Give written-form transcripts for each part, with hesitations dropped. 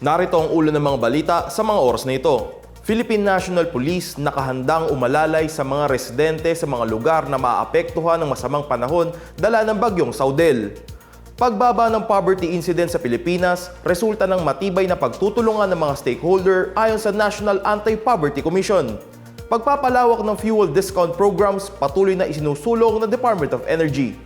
Narito ang ulo ng mga balita sa mga oras na ito. Philippine National Police nakahandang umalalay sa mga residente sa mga lugar na maapektuhan ng masamang panahon dala ng bagyong Saudel. Pagbaba ng poverty incident sa Pilipinas, resulta ng matibay na pagtutulungan ng mga stakeholder ayon sa National Anti-Poverty Commission. Pagpapalawak ng fuel discount programs patuloy na isinusulong ng Department of Energy.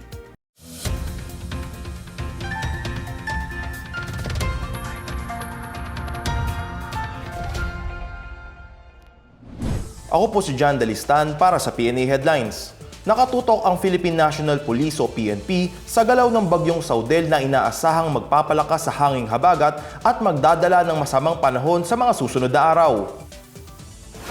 Ako po si John Dalistan para sa PNA Headlines. Nakatutok ang Philippine National Police o PNP sa galaw ng bagyong Saudel na inaasahang magpapalakas sa hanging habagat at magdadala ng masamang panahon sa mga susunod na araw.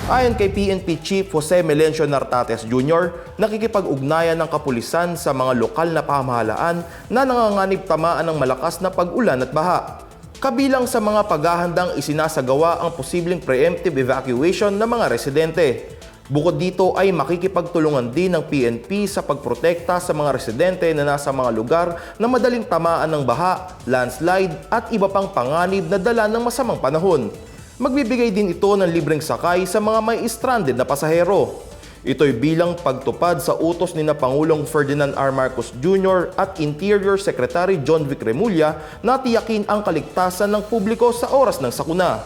Ayon kay PNP Chief Jose Melencio Nartates Jr., nakikipag-ugnayan ng kapulisan sa mga lokal na pamahalaan na nanganganib tamaan ng malakas na pag-ulan at baha. Kabilang sa mga paghahandang isinasagawa ang posibleng preemptive evacuation ng mga residente. Bukod dito ay makikipagtulungan din ng PNP sa pagprotekta sa mga residente na nasa mga lugar na madaling tamaan ng baha, landslide at iba pang panganib na dala ng masamang panahon. Magbibigay din ito ng libreng sakay sa mga may stranded na pasahero. Ito'y bilang pagtupad sa utos ni Pangulong Ferdinand R. Marcos Jr. at Interior Secretary John Vic Remulla na tiyakin ang kaligtasan ng publiko sa oras ng sakuna.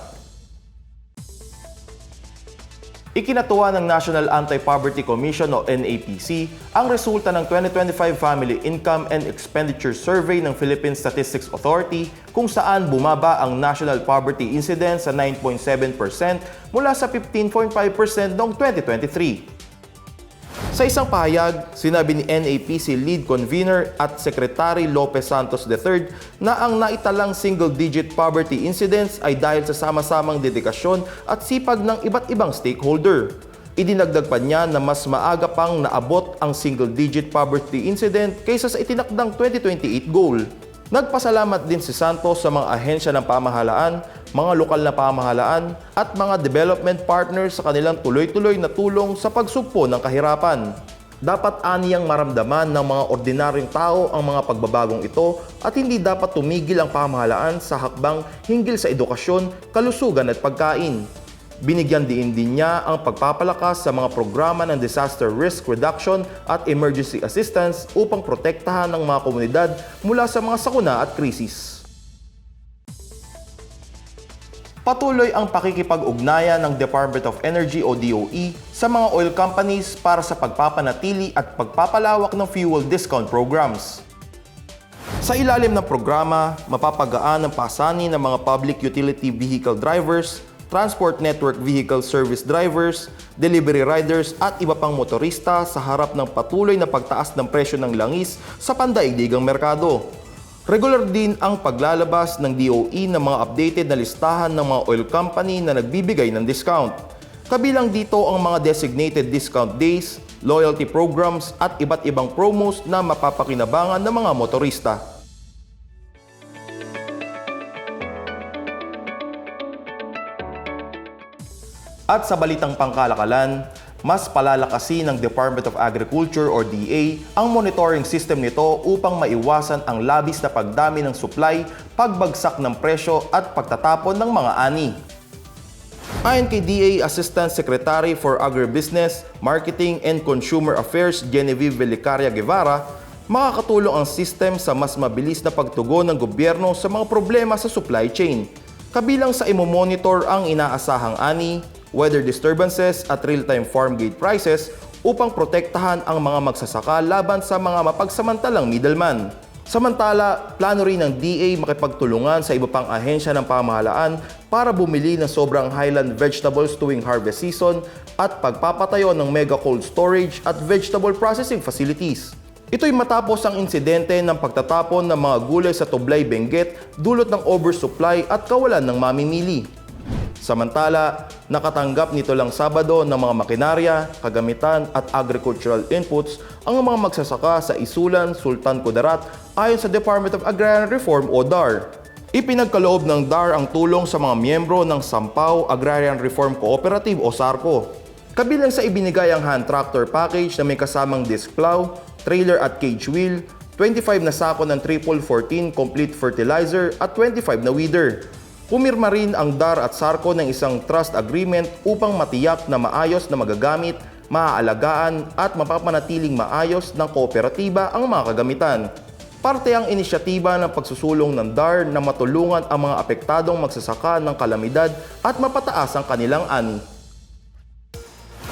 Ikinatuwa ng National Anti-Poverty Commission o NAPC ang resulta ng 2025 Family Income and Expenditure Survey ng Philippine Statistics Authority kung saan bumaba ang national poverty incidence sa 9.7% mula sa 15.5% noong 2023. Sa isang pahayag, sinabi ni NAPC Lead Convener at Secretary Lopez Santos III na ang naitalang single-digit poverty incidence ay dahil sa sama-samang dedikasyon at sipag ng iba't ibang stakeholder. Idinagdag pa niya na mas maaga pang naabot ang single-digit poverty incident kaysa sa itinakdang 2028 goal. Nagpasalamat din si Santos sa mga ahensya ng pamahalaan, mga lokal na pamahalaan at mga development partners sa kanilang tuloy-tuloy na tulong sa pagsugpo ng kahirapan. Dapat aniyang maramdaman ng mga ordinaryong tao ang mga pagbabagong ito at hindi dapat tumigil ang pamahalaan sa hakbang hinggil sa edukasyon, kalusugan at pagkain. Binigyan din niya ang pagpapalakas sa mga programa ng disaster risk reduction at emergency assistance upang protektahan ang mga komunidad mula sa mga sakuna at krisis. Patuloy ang pakikipag-ugnayan ng Department of Energy o DOE sa mga oil companies para sa pagpapanatili at pagpapalawak ng fuel discount programs. Sa ilalim ng programa, mapapagaan ang pasanin ng mga public utility vehicle drivers, transport network vehicle service drivers, delivery riders at iba pang motorista sa harap ng patuloy na pagtaas ng presyo ng langis sa pandaigdigang merkado. Regular din ang paglalabas ng DOE ng mga updated na listahan ng mga oil company na nagbibigay ng discount. Kabilang dito ang mga designated discount days, loyalty programs at iba't ibang promos na mapapakinabangan ng mga motorista. At sa balitang pangkalakalan, mas palalakasin ng Department of Agriculture or DA ang monitoring system nito upang maiwasan ang labis na pagdami ng supply, pagbagsak ng presyo at pagtatapon ng mga ani. Ayon kay DA Assistant Secretary for Agribusiness, Marketing and Consumer Affairs Genevieve Velicaria Guevara, makakatulong ang system sa mas mabilis na pagtugon ng gobyerno sa mga problema sa supply chain. Kabilang sa imomonitor ang inaasahang ani, weather disturbances at real-time farm gate prices upang protektahan ang mga magsasaka laban sa mga mapagsamantalang middleman. Samantala, plano rin ng DA makipagtulungan sa iba pang ahensya ng pamahalaan para bumili ng sobrang highland vegetables tuwing harvest season at pagpapatayo ng mega cold storage at vegetable processing facilities. Ito'y matapos ang insidente ng pagtatapon ng mga gulay sa Tublay, Benguet dulot ng oversupply at kawalan ng mamimili. Samantala, nakatanggap nito lang Sabado ng mga makinarya, kagamitan at agricultural inputs ang mga magsasaka sa Isulan, Sultan Kudarat ayon sa Department of Agrarian Reform o DAR. Ipinagkaloob ng DAR ang tulong sa mga miyembro ng Sampaw Agrarian Reform Cooperative o SARCO. Kabilang sa ibinigay ang hand tractor package na may kasamang disc plow, trailer at cage wheel, 25 na sako ng triple 14 complete fertilizer at 25 na weeder. Pumirma rin ang DAR at SARCO ng isang trust agreement upang matiyak na maayos na magagamit, maaalagaan at mapapanatiling maayos ng kooperatiba ang mga kagamitan. Parte ang inisyatiba ng pagsusulong ng DAR na matulungan ang mga apektadong magsasaka ng kalamidad at mapataas ang kanilang ani.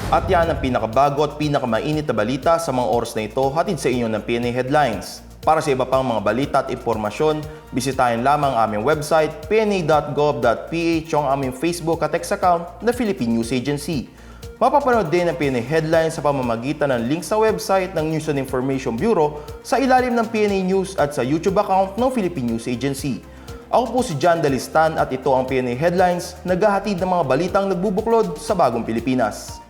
At yan ang pinakabago at pinakamainit na balita sa mga oras na ito, hatid sa inyo ng PNA Headlines. Para sa iba pang mga balita at impormasyon, bisitahin lamang ang aming website, pna.gov.ph, ang aming Facebook at X account na Philippine News Agency. Mapapanood din ang PNA Headlines sa pamamagitan ng link sa website ng News and Information Bureau sa ilalim ng PNA News at sa YouTube account ng Philippine News Agency. Ako po si John Dalistan at ito ang PNA Headlines, naghahatid ng mga balitang nagbubuklod sa bagong Pilipinas.